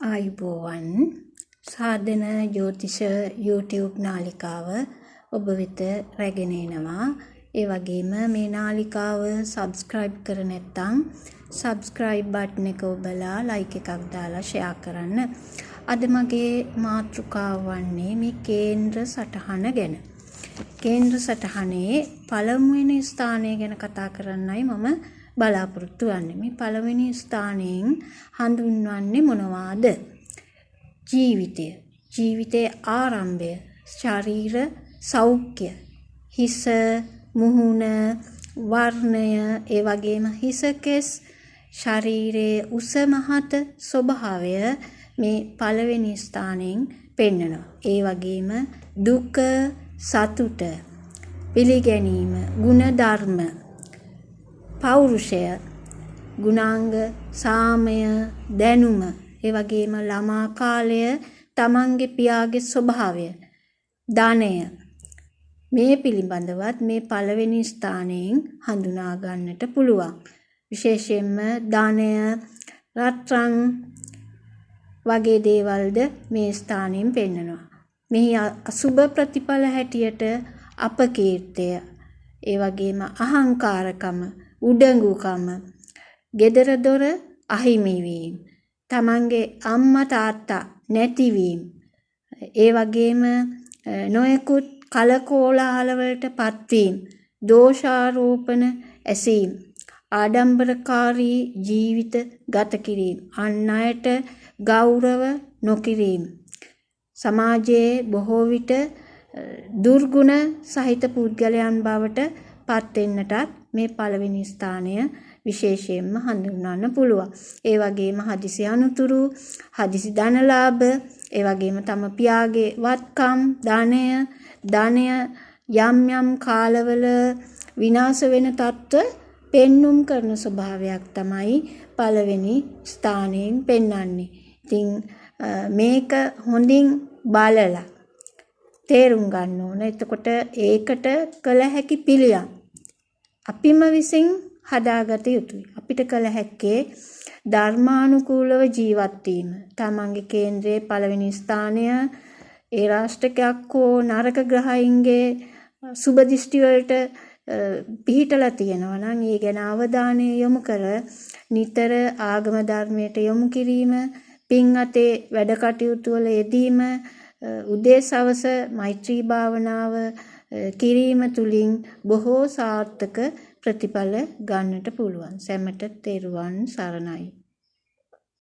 ආයුබෝවන් සාධන ජ්‍යොතිෂ YouTube නාලිකාව ඔබ වෙත රැගෙන එනවා. ඒ වගේම මේ නාලිකාව subscribe කර නැත්නම් subscribe button එක ඔබලා like එකක් දාලා share කරන්න. අද මගේ මාතෘකාව වන්නේ මේ කේන්ද්‍ර සටහන ගැන. කේන්ද්‍ර සටහනේ පළමුවෙනි ස්ථානය ගැන කතා කරන්නයි මම බලාපොරොත්තු වෙන්නේ. මේ පළවෙනි ස්ථානයෙන් හඳුන්වන්නේ මොනවාද? ජීවිතය, ජීවිතයේ ආරම්භය, ශරීර සෞඛ්‍ය, හිස, මුහුණ, වර්ණය, ඒ වගේම හිස කෙස්, ශරීරයේ උස මහත ස්වභාවය මේ පළවෙනි ස්ථානයෙන් පෙන්වනවා. ඒ වගේම දුක, සතුට, පිළිගැනීම, ගුණ ධර්ම, පෞරුෂය, ගුණාංග, සාමය, දැනුම, ඒ වගේම ළමා කාලය, තමන්ගේ පියාගේ ස්වභාවය, ධනය, මේ පිළිබඳවත් මේ පළවෙනි ස්ථානයෙන් හඳුනා ගන්නට පුළුවන්. විශේෂයෙන්ම ධනය, රත්රන් වගේ දේවල්ද මේ ස්ථානයෙන් පෙන්වනවා. මෙහි අසුභ ප්‍රතිඵල හැටියට අපකීර්තිය, ඒ වගේම අහංකාරකම, උඩඟුකම, gedara dora අහිමි වීම, තමන්ගේ අම්මා තාත්තා නැතිවීම, ඒ වගේම නොයෙකුත් කලකෝලාහල වලට පත්වීම, දෝෂාරෝපණ ඇසීම, ආඩම්බරකාරී ජීවිත ගත කිරීම, අන් අයට ගෞරව නොකිරීම, සමාජයේ බොහෝ විට දුර්ගුණ සහිත පුද්ගලයන් බවට පත් වෙන්නටත් මේ පළවෙනි ස්ථානය විශේෂයෙන්ම හඳුන්වන්න පුළුවන්. ඒ වගේම හදිසි අනුතුරු, හදිසි ධනලාභ, ඒ වගේම තම පියාගේ වත්කම්, ධනය යම් යම් කාලවල විනාශ වෙන තත්ත්ව පෙන්눔 කරන ස්වභාවයක් තමයි පළවෙනි ස්ථානයෙන් පෙන්වන්නේ. ඉතින් මේක හොඳින් බලලා තේරුම් ගන්න ඕන. එතකොට ඒකට කළ හැකි පිළියම් අපිම විසින් හදාගත යුතුයි. අපිට කළ හැක්කේ ධර්මානුකූලව ජීවත් වීම. තමන්ගේ කේන්ද්‍රයේ පළවෙනි ස්ථානය ඒ රාෂ්ටකයක් හෝ නරක ග්‍රහයින්ගේ සුබ දිෂ්ටි වලට පිහිටලා තියෙනවා නම් ඒ ගැන අවධානය යොමු කර නිතර ආගම ධර්මයට යොමු කිරීම, පින් අතේ වැඩ කටයුතු වල යෙදීම, උදේ සවස මෛත්‍රී භාවනාව කිරීම තුලින් බොහෝ සාර්ථක ප්‍රතිඵල ගන්නට පුළුවන්. සැමට තෙරුවන් සරණයි.